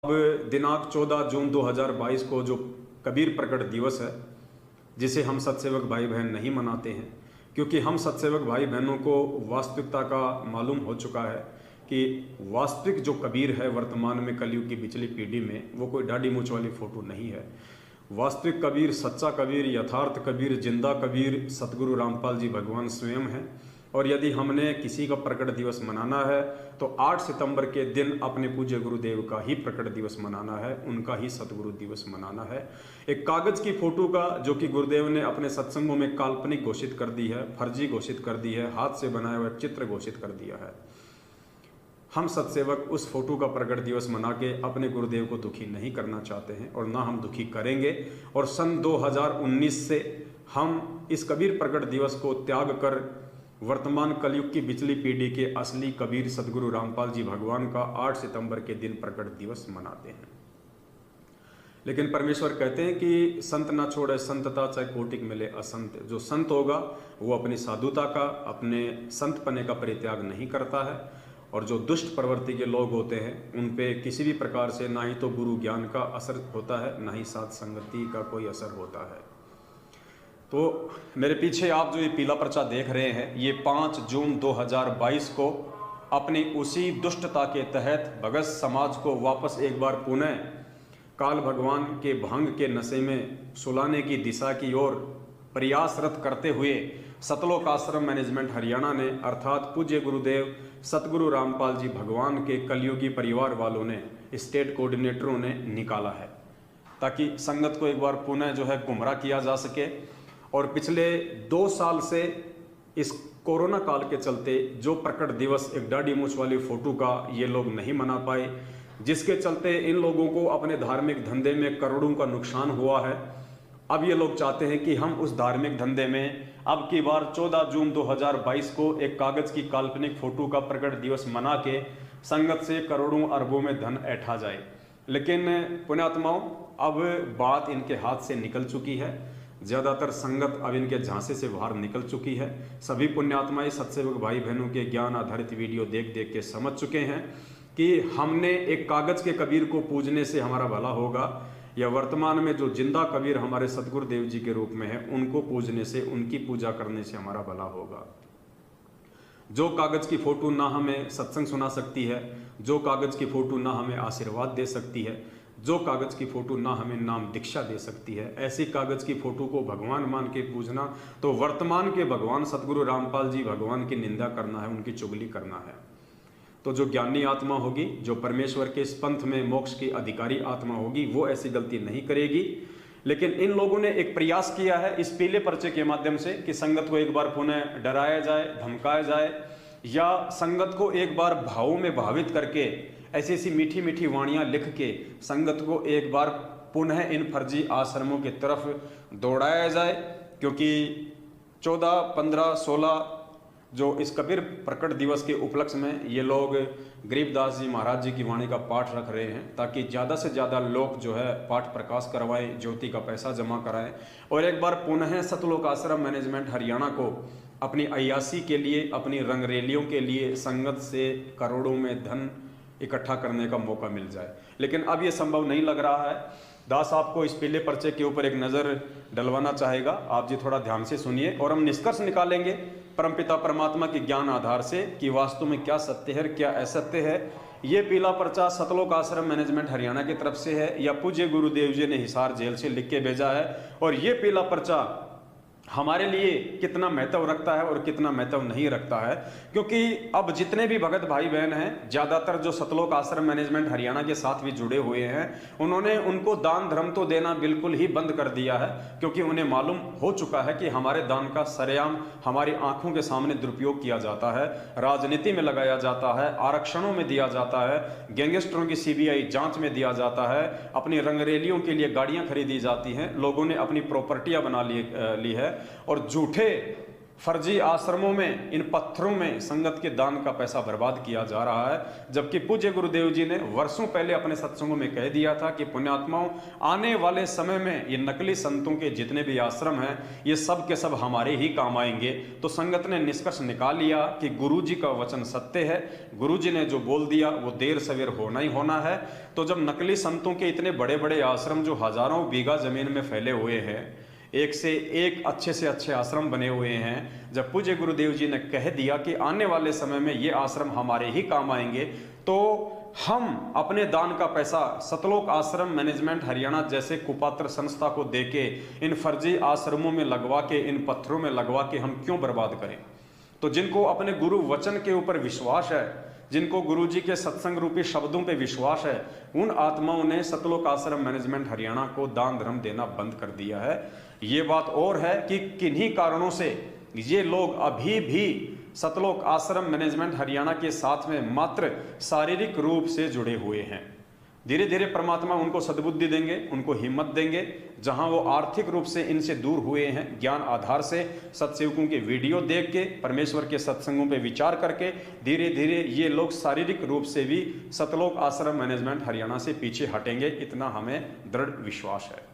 अब दिनांक 14 जून 2022 को जो कबीर प्रकट दिवस है, जिसे हम सतसेवक भाई बहन नहीं मनाते हैं, क्योंकि हम सतसेवक भाई बहनों को वास्तविकता का मालूम हो चुका है कि वास्तविक जो कबीर है वर्तमान में कलयुग की पिछली पीढ़ी में, वो कोई दाढ़ी मूंछ वाली फोटो नहीं है। वास्तविक कबीर, सच्चा कबीर, यथार्थ कबीर, जिंदा कबीर सतगुरु रामपाल जी भगवान स्वयं हैं। और यदि हमने किसी का प्रकट दिवस मनाना है तो 8 सितंबर के दिन अपने पूज्य गुरुदेव का ही प्रकट दिवस मनाना है, उनका ही सतगुरु दिवस मनाना है। एक कागज की फोटो का, जो कि गुरुदेव ने अपने सत्संगों में काल्पनिक घोषित कर दी है, फर्जी घोषित कर दी है, हाथ से बनाया हुआ चित्र घोषित कर दिया है। हम सतसेवक उस फोटो का प्रकट दिवस मना के अपने गुरुदेव को दुखी नहीं करना चाहते हैं और ना हम दुखी करेंगे। और सन 2019 से हम इस कबीर प्रकट दिवस को त्याग कर वर्तमान कलयुग की पिछली पीढ़ी के असली कबीर सतगुरु रामपाल जी भगवान का 8 सितंबर के दिन प्रकट दिवस मनाते हैं। लेकिन परमेश्वर कहते हैं कि संत ना छोड़े संतता, चाहे कोटिक मिले असंत। जो संत होगा वो अपनी साधुता का, अपने संत पने का परित्याग नहीं करता है। और जो दुष्ट प्रवृत्ति के लोग होते हैं उन पे किसी भी प्रकार से ना ही तो गुरु ज्ञान का असर होता है, ना ही साथ संगति का कोई असर होता है। तो मेरे पीछे आप जो ये पीला पर्चा देख रहे हैं, ये 5 जून 2022 को अपनी उसी दुष्टता के तहत भगत समाज को वापस एक बार पुनः काल भगवान के भांग के नशे में सुलाने की दिशा की ओर प्रयासरत करते हुए सतलोक आश्रम मैनेजमेंट हरियाणा ने, अर्थात पूज्य गुरुदेव सतगुरु रामपाल जी भगवान के कलयुगी परिवार वालों ने, स्टेट कोऑर्डिनेटरों ने निकाला है, ताकि संगत को एक बार पुनः जो है गुमराह किया जा सके। और पिछले 2 साल से इस कोरोना काल के चलते जो प्रकट दिवस एक दाढ़ी मूंछ वाली फोटो का ये लोग नहीं मना पाए, जिसके चलते इन लोगों को अपने धार्मिक धंधे में करोड़ों का नुकसान हुआ है। अब ये लोग चाहते हैं कि हम उस धार्मिक धंधे में अब की बार 14 जून 2022 को एक कागज की काल्पनिक फोटो का प्रकट दिवस मना के संगत से करोड़ों अरबों में धन ऐठा जाए। लेकिन पुण्यात्माओं, अब बात इनके हाथ से निकल चुकी है। ज़्यादातर संगत अब इनके झांसे से बाहर निकल चुकी है। सभी पुण्यात्माएं सतसेवक भाई बहनों के ज्ञान आधारित वीडियो देख देख के समझ चुके हैं कि हमने एक कागज के कबीर को पूजने से हमारा भला होगा, या वर्तमान में जो जिंदा कबीर हमारे सतगुरुदेव जी के रूप में है उनको पूजने से, उनकी पूजा करने से हमारा भला होगा। जो कागज की फोटो ना हमें सत्संग सुना सकती है, जो कागज की फोटो ना हमें आशीर्वाद दे सकती है, जो कागज की फोटो ना हमें नाम दीक्षा दे सकती है, ऐसी कागज की फोटो को भगवान मान के पूजना तो वर्तमान के भगवान सतगुरु रामपाल जी भगवान की निंदा करना है, उनकी चुगली करना है। तो जो ज्ञानी आत्मा होगी, जो परमेश्वर के इस पंथ में मोक्ष की अधिकारी आत्मा होगी, वो ऐसी गलती नहीं करेगी। लेकिन इन लोगों ने एक प्रयास किया है इस पीले पर्चे के माध्यम से कि संगत को एक बार पुनः डराया जाए, धमकाया जाए, या संगत को एक बार भावों में भावित करके ऐसी ऐसी मीठी मीठी वाणियां लिख के संगत को एक बार पुनः इन फर्जी आश्रमों की तरफ दौड़ाया जाए। क्योंकि 14, 15, 16 जो इस कबीर प्रकट दिवस के उपलक्ष्य में ये लोग गरीबदास जी महाराज जी की वाणी का पाठ रख रहे हैं, ताकि ज़्यादा से ज़्यादा लोग जो है पाठ प्रकाश करवाएं, ज्योति का पैसा जमा कराएं और एक बार पुनः सतलोक आश्रम मैनेजमेंट हरियाणा को अपनी अय्यासी के लिए, अपनी रंगरेलियों के लिए संगत से करोड़ों में धन इकट्ठा करने का मौका मिल जाए। लेकिन अब ये संभव नहीं लग रहा है। दास आपको इस पीले पर्चे के ऊपर एक नज़र डलवाना चाहेगा, आप जी थोड़ा ध्यान से सुनिए और हम निष्कर्ष निकालेंगे परमपिता परमात्मा के ज्ञान आधार से कि वास्तव में क्या सत्य है, क्या असत्य है। ये पीला पर्चा सतलोक आश्रम मैनेजमेंट हरियाणा की तरफ से है या पूज्य गुरुदेव जी ने हिसार जेल से लिख के भेजा है। और ये पीला पर्चा हमारे लिए कितना महत्व रखता है और कितना महत्व नहीं रखता है, क्योंकि अब जितने भी भगत भाई बहन हैं, ज़्यादातर जो सतलोक आश्रम मैनेजमेंट हरियाणा के साथ भी जुड़े हुए हैं, उन्होंने उनको दान धर्म तो देना बिल्कुल ही बंद कर दिया है। क्योंकि उन्हें मालूम हो चुका है कि हमारे दान का सरेआम हमारी आंखों के सामने दुरुपयोग किया जाता है, राजनीति में लगाया जाता है, आरक्षणों में दिया जाता है, गैंगस्टरों की CBI जांच में दिया जाता है, अपनी रंगरेलियों के लिए गाड़ियां खरीदी जाती हैं, लोगों ने अपनी प्रॉपर्टियां बना ली है और झूठे फर्जी आश्रमों में, इन पत्थरों में संगत के दान का पैसा बर्बाद किया जा रहा है। जबकि पूज्य गुरुदेव जी ने वर्षों पहले अपने सत्संगों में कह दिया था कि पुण्यात्माओं, आने वाले समय में ये नकली संतों के जितने भी आश्रम हैं ये सब के सब हमारे ही काम आएंगे। तो संगत ने निष्कर्ष निकाल लिया कि गुरु जी का वचन सत्य है, गुरु जी ने जो बोल दिया वो देर सवेर होना ही होना है। तो जब नकली संतों के इतने बड़े बड़े आश्रम जो हजारों बीघा जमीन में फैले हुए हैं, एक से एक अच्छे से अच्छे आश्रम बने हुए हैं, जब पूज्य गुरुदेव जी ने कह दिया कि आने वाले समय में ये आश्रम हमारे ही काम आएंगे, तो हम अपने दान का पैसा सतलोक आश्रम मैनेजमेंट हरियाणा जैसे कुपात्र संस्था को देके इन फर्जी आश्रमों में लगवा के, इन पत्थरों में लगवा के हम क्यों बर्बाद करें। तो जिनको अपने गुरु वचन के ऊपर विश्वास है, जिनको गुरु जी के सत्संग रूपी शब्दों पे विश्वास है, उन आत्माओं ने सतलोक आश्रम मैनेजमेंट हरियाणा को दान धर्म देना बंद कर दिया है। ये बात और है कि किन्हीं कारणों से ये लोग अभी भी सतलोक आश्रम मैनेजमेंट हरियाणा के साथ में मात्र शारीरिक रूप से जुड़े हुए हैं। धीरे धीरे परमात्मा उनको सद्बुद्धि देंगे, उनको हिम्मत देंगे। जहां वो आर्थिक रूप से इनसे दूर हुए हैं, ज्ञान आधार से सत्सेवकों के वीडियो देख के, परमेश्वर के सत्संगों पे विचार करके धीरे धीरे ये लोग शारीरिक रूप से भी सतलोक आश्रम मैनेजमेंट हरियाणा से पीछे हटेंगे, इतना हमें दृढ़ विश्वास है।